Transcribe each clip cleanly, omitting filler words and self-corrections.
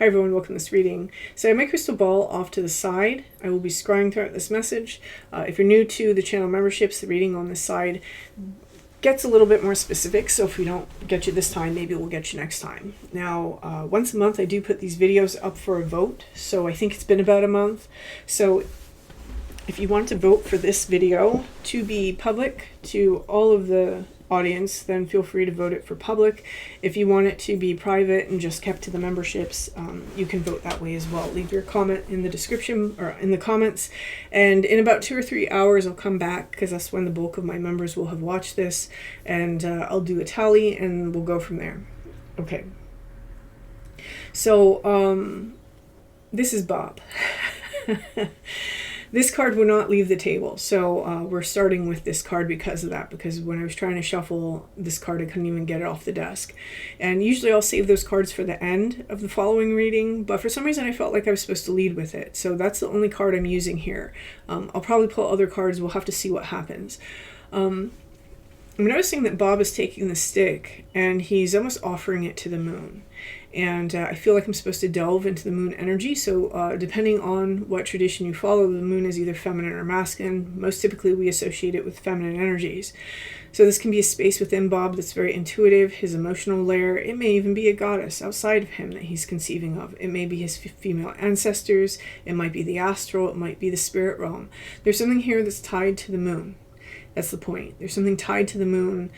Hi everyone, welcome to this reading. So I have my crystal ball off to the side. I will be scrying throughout this message. If you're new to the channel memberships, the reading on this side gets a little bit more specific, so if we don't get you this time, maybe we'll get you next time. Now, once a month I do put these videos up for a vote, so I think it's been about a month. So if you want to vote for this video to be public to all of the audience, then feel free to vote it for public. If you want it to be private and just kept to the memberships, you can vote that way as well. Leave your comment in the description or in the comments, and in about 2 or 3 hours I'll come back, because that's when the bulk of my members will have watched this, and I'll do a tally and we'll go from there. Okay, so this is Bob. This card will not leave the table, so we're starting with this card because of that, because when I was trying to shuffle this card, I couldn't even get it off the desk. And usually I'll save those cards for the end of the following reading, but for some reason I felt like I was supposed to lead with it, so that's the only card I'm using here. I'll probably pull other cards, we'll have to see what happens. I'm noticing that Bob is taking the stick, and he's almost offering it to the moon. And I feel like I'm supposed to delve into the moon energy, so depending on what tradition you follow, the moon is either feminine or masculine. Most typically we associate it with feminine energies. So this can be a space within Bob that's very intuitive, his emotional layer. It may even be a goddess outside of him that he's conceiving of. It may be his female ancestors, it might be the astral, it might be the spirit realm. There's something here that's tied to the moon. That's the point. There's something tied to the moon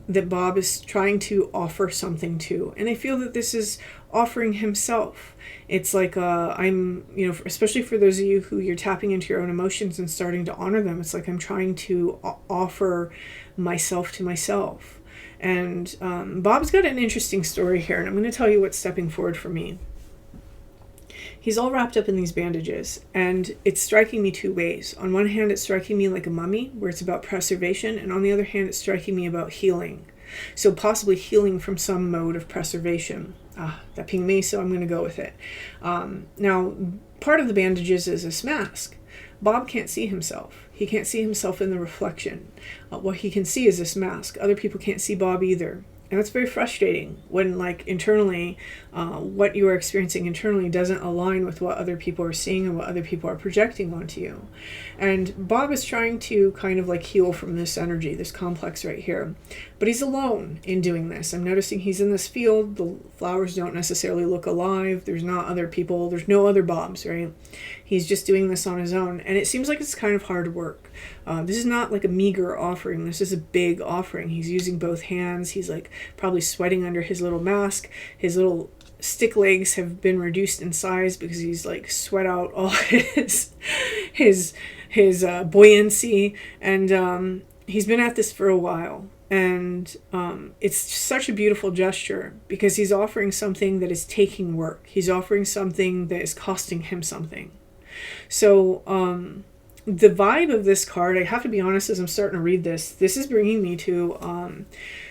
that Bob is trying to offer something to. And I feel that this is offering himself. It's like, especially for those of you who you're tapping into your own emotions and starting to honor them, it's like I'm trying to offer myself to myself. And Bob's got an interesting story here, and I'm going to tell you what's stepping forward for me. He's all wrapped up in these bandages, and it's striking me two ways. On one hand, it's striking me like a mummy, where it's about preservation, and on the other hand, it's striking me about healing. So possibly healing from some mode of preservation. That pinged me, so I'm going to go with it. Now, part of the bandages is this mask. Bob can't see himself. He can't see himself in the reflection. What he can see is this mask. Other people can't see Bob either. And that's very frustrating when, like, internally, what you are experiencing internally doesn't align with what other people are seeing and what other people are projecting onto you. And Bob is trying to kind of like heal from this energy, this complex right here. But he's alone in doing this. I'm noticing he's in this field. The flowers don't necessarily look alive. There's not other people. There's no other Bobs, right? He's just doing this on his own. And it seems like it's kind of hard work. This is not like a meager offering. This is a big offering. He's using both hands. He's like probably sweating under his little mask. His little stick legs have been reduced in size because he's like sweat out all his buoyancy. And he's been at this for a while. And it's such a beautiful gesture because he's offering something that is taking work. He's offering something that is costing him something. So the vibe of this card, I have to be honest, as I'm starting to read this, this is bringing me to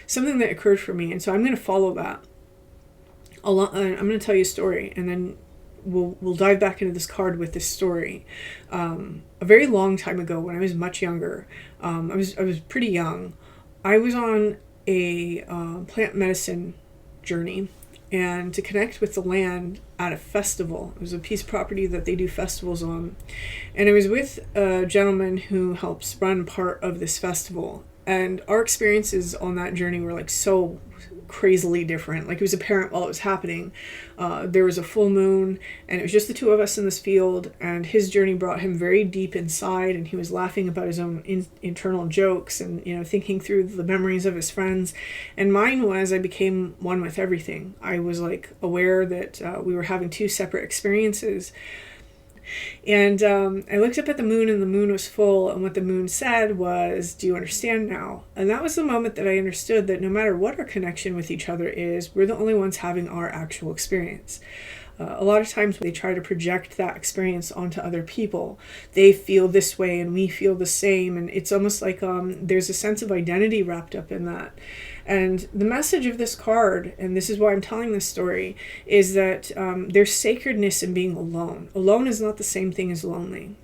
something that occurred for me. And so I'm going to follow that. I'm going to tell you a story, and then we'll dive back into this card with this story. A very long time ago, when I was much younger, I was pretty young. I was on a plant medicine journey, and to connect with the land at a festival. It was a piece of property that they do festivals on. And I was with a gentleman who helps run part of this festival. And our experiences on that journey were like so crazily different. Like, it was apparent while it was happening. There was a full moon, and it was just the two of us in this field, and his journey brought him very deep inside, and he was laughing about his own internal jokes and, thinking through the memories of his friends. And mine was, I became one with everything. I was like aware that we were having two separate experiences. And I looked up at the moon, and the moon was full, and what the moon said was, "Do you understand now?" And that was the moment that I understood that no matter what our connection with each other is, we're the only ones having our actual experience. A lot of times they try to project that experience onto other people. They feel this way and we feel the same, and it's almost like there's a sense of identity wrapped up in that. And the message of this card, and this is why I'm telling this story, is that there's sacredness in being alone. Alone is not the same thing as lonely.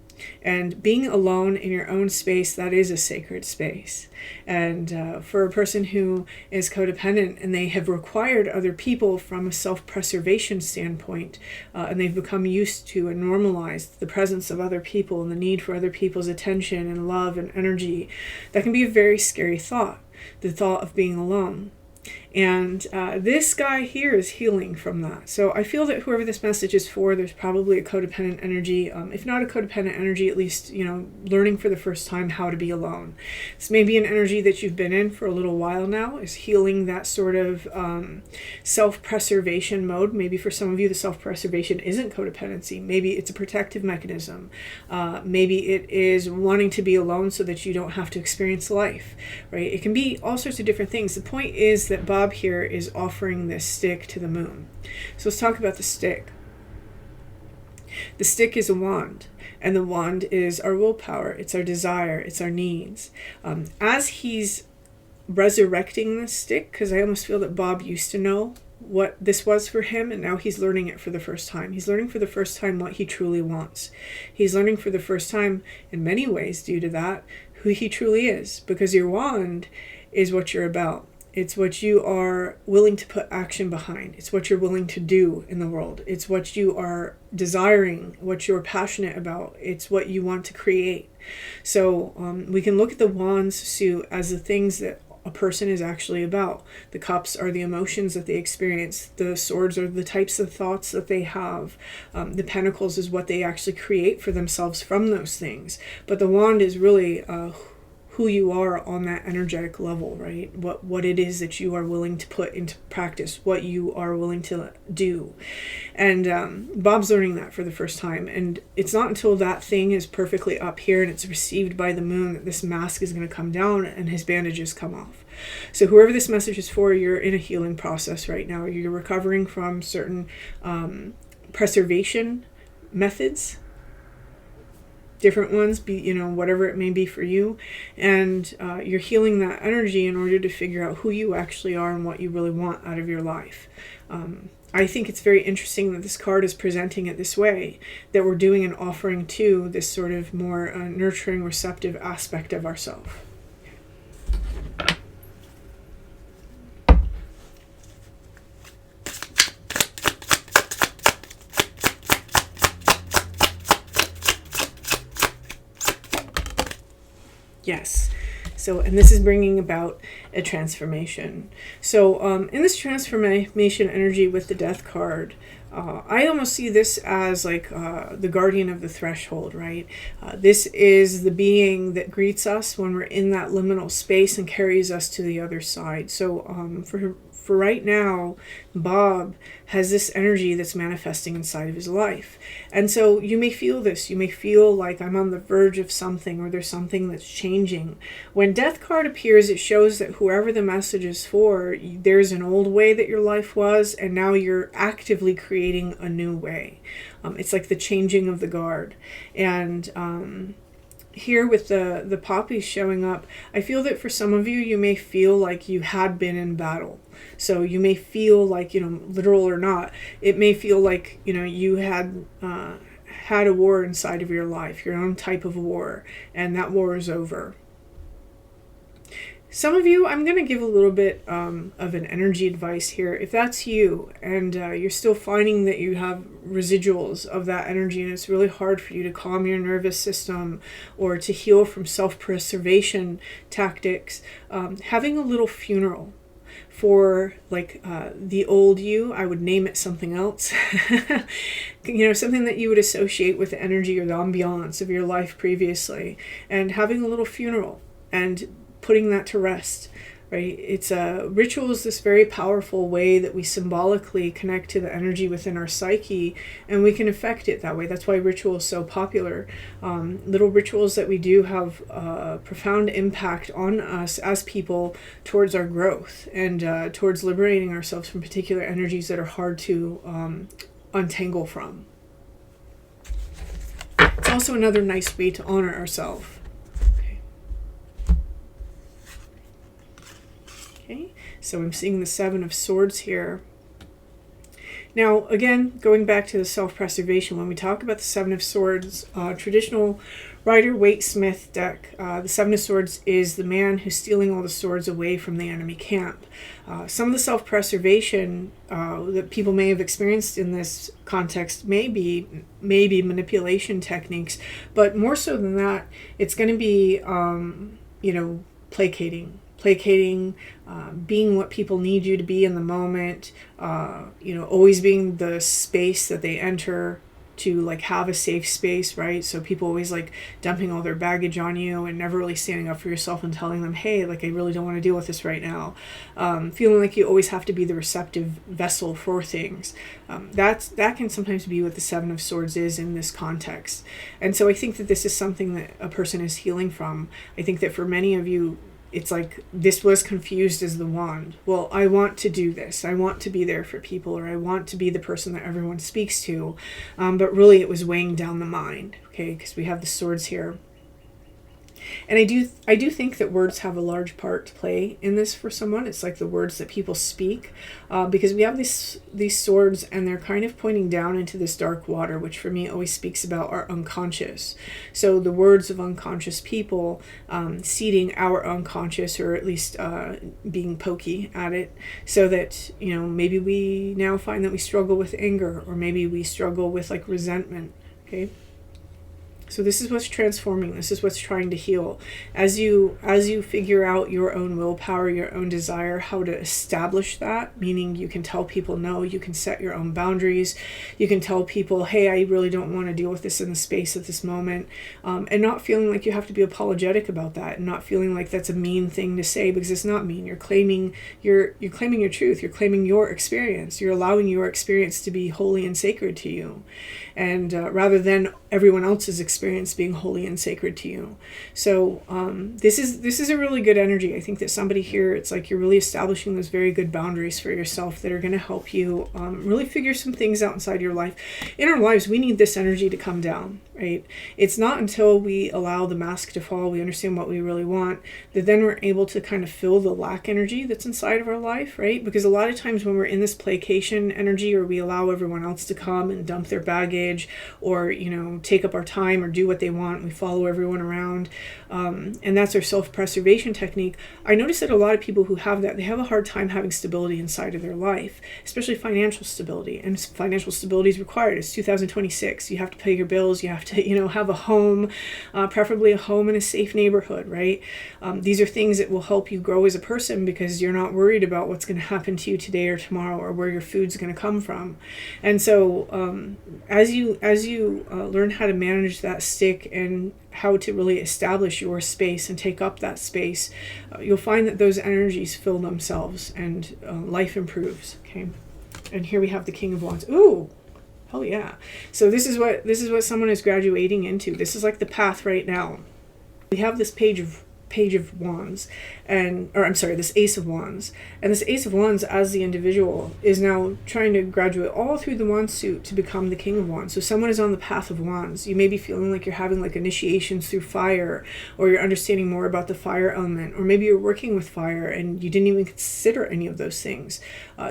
And being alone in your own space, that is a sacred space. And for a person who is codependent and they have required other people from a self-preservation standpoint, and they've become used to and normalized the presence of other people and the need for other people's attention and love and energy, that can be a very scary thought, the thought of being alone. And this guy here is healing from that. So I feel that whoever this message is for, there's probably a codependent energy. If not a codependent energy, at least, learning for the first time how to be alone. This may be an energy that you've been in for a little while now, is healing that sort of self-preservation mode. Maybe for some of you, the self-preservation isn't codependency. Maybe it's a protective mechanism. Maybe it is wanting to be alone so that you don't have to experience life, right? It can be all sorts of different things. The point is that Bob here is offering this stick to the moon. So let's talk about the stick. The stick is a wand, and the wand is our willpower, it's our desire, it's our needs. As he's resurrecting this stick, because I almost feel that Bob used to know what this was for him, and now he's learning it for the first time. He's learning for the first time what he truly wants. He's learning for the first time, in many ways due to that, who he truly is, because your wand is what you're about. It's what you are willing to put action behind. It's what you're willing to do in the world. It's what you are desiring, what you're passionate about. It's what you want to create. So we can look at the wands suit as the things that a person is actually about. The cups are the emotions that they experience. The swords are the types of thoughts that they have. The pentacles is what they actually create for themselves from those things. But the wand is really who you are on that energetic level, right? What it is that you are willing to put into practice, what you are willing to do. And Bob's learning that for the first time. And it's not until that thing is perfectly up here and it's received by the moon that this mask is going to come down and his bandages come off. So whoever this message is for, you're in a healing process right now. You're recovering from certain preservation methods, different ones, whatever it may be for you, and you're healing that energy in order to figure out who you actually are and what you really want out of your life. I think it's very interesting that this card is presenting it this way, that we're doing an offering to this sort of more nurturing, receptive aspect of ourselves. Yes. So, and this is bringing about a transformation. So, in this transformation energy with the Death card, I almost see this as like the guardian of the threshold, right? This is the being that greets us when we're in that liminal space and carries us to the other side. So, for right now, Bob has this energy that's manifesting inside of his life. And so you may feel this. You may feel like I'm on the verge of something, or there's something that's changing. When Death card appears, it shows that whoever the message is for, there's an old way that your life was, and now you're actively creating a new way. It's like the changing of the guard. And here with the poppies showing up, I feel that for some of you, you may feel like you had been in battle. So you may feel like, literal or not, it may feel like, you had had a war inside of your life, your own type of war, and that war is over. Some of you, I'm going to give a little bit of an energy advice here. If that's you and you're still finding that you have residuals of that energy and it's really hard for you to calm your nervous system or to heal from self-preservation tactics, having a little funeral for the old you, I would name it something else, something that you would associate with the energy or the ambiance of your life previously, and having a little funeral and putting that to rest, right? It's ritual is this very powerful way that we symbolically connect to the energy within our psyche, and we can affect it that way. That's why ritual is so popular. Little rituals that we do have a profound impact on us as people towards our growth and towards liberating ourselves from particular energies that are hard to untangle from. It's also another nice way to honor ourselves. Okay, so I'm seeing the Seven of Swords here. Now, again, going back to the self-preservation, when we talk about the Seven of Swords, traditional Rider-Waite-Smith deck, the Seven of Swords is the man who's stealing all the swords away from the enemy camp. Some of the self-preservation that people may have experienced in this context may be manipulation techniques, but more so than that, it's going to be, placating, being what people need you to be in the moment, always being the space that they enter to, like, have a safe space, right? So people always like dumping all their baggage on you and never really standing up for yourself and telling them, hey, like, I really don't want to deal with this right now. Feeling like you always have to be the receptive vessel for things. That can sometimes be what the Seven of Swords is in this context. And so I think that this is something that a person is healing from. I think that for many of you, it's like this was confused as the wand. Well, I want to do this. I want to be there for people, or I want to be the person that everyone speaks to. But really it was weighing down the mind, okay? Because we have the swords here. And I do think that words have a large part to play in this for someone. It's like the words that people speak, because we have these swords, and they're kind of pointing down into this dark water, which for me always speaks about our unconscious. So the words of unconscious people, seeding our unconscious, or at least being pokey at it, so that, maybe we now find that we struggle with anger, or maybe we struggle with like resentment, okay? So this is what's transforming. This is what's trying to heal. As you figure out your own willpower, your own desire, how to establish that, meaning you can tell people no, you can set your own boundaries, you can tell people, hey, I really don't want to deal with this in the space at this moment, and not feeling like you have to be apologetic about that, and not feeling like that's a mean thing to say, because it's not mean. You're claiming your truth. You're claiming your experience. You're allowing your experience to be holy and sacred to you, and rather than everyone else's experience being holy and sacred to you. So this is a really good energy. I think that somebody here, it's like you're really establishing those very good boundaries for yourself that are going to help you really figure some things out inside your life. In our lives, we need this energy to come down, right? It's not until we allow the mask to fall, we understand what we really want, that then we're able to kind of fill the lack energy that's inside of our life, right? Because a lot of times when we're in this placation energy, or we allow everyone else to come and dump their baggage, or take up our time or do what they want, we follow everyone around, and that's our self-preservation technique. I notice that a lot of people who have that, they have a hard time having stability inside of their life, especially financial stability. And financial stability is required. It's 2026. You have to pay your bills. You have to have a home, preferably a home in a safe neighborhood, right? These are things that will help you grow as a person, because you're not worried about what's going to happen to you today or tomorrow, or where your food's going to come from. And so as you learn how to manage that stick, and how to really establish your space and take up that space, you'll find that those energies fill themselves, and life improves, okay? And here we have the King of Wands. Ooh, hell yeah. So this is what someone is graduating into. This is like the path right now. We have this Page of Wands, this Ace of Wands. And this Ace of Wands, as the individual, is now trying to graduate all through the Wand suit to become the King of Wands. So someone is on the path of Wands. You may be feeling like you're having like initiations through fire, or you're understanding more about the fire element, or maybe you're working with fire and you didn't even consider any of those things.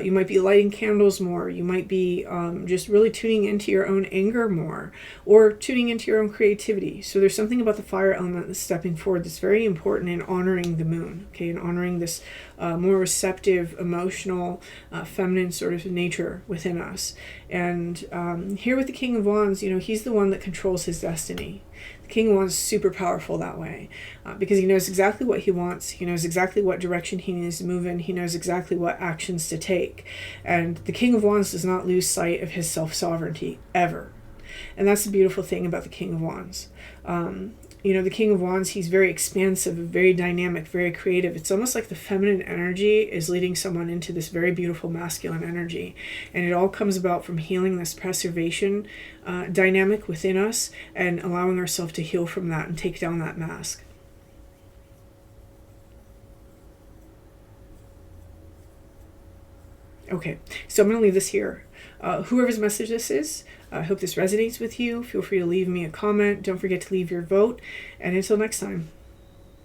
You might be lighting candles more. You might be just really tuning into your own anger more, or tuning into your own creativity. So there's something about the fire element that's stepping forward that's very important in honoring the moon, okay, and honoring this more receptive, emotional, feminine sort of nature within us. And here with the King of Wands, he's the one that controls his destiny. The King of Wands is super powerful that way, because he knows exactly what he wants. He knows exactly what direction he needs to move in. He knows exactly what actions to take. And the King of Wands does not lose sight of his self-sovereignty, ever. And that's the beautiful thing about the King of Wands. The King of Wands, he's very expansive, very dynamic, very creative. It's almost like the feminine energy is leading someone into this very beautiful masculine energy. And it all comes about from healing this preservation dynamic within us, and allowing ourselves to heal from that and take down that mask. Okay, so I'm going to leave this here. Whoever's message this is, I hope this resonates with you. Feel free to leave me a comment. Don't forget to leave your vote. And until next time.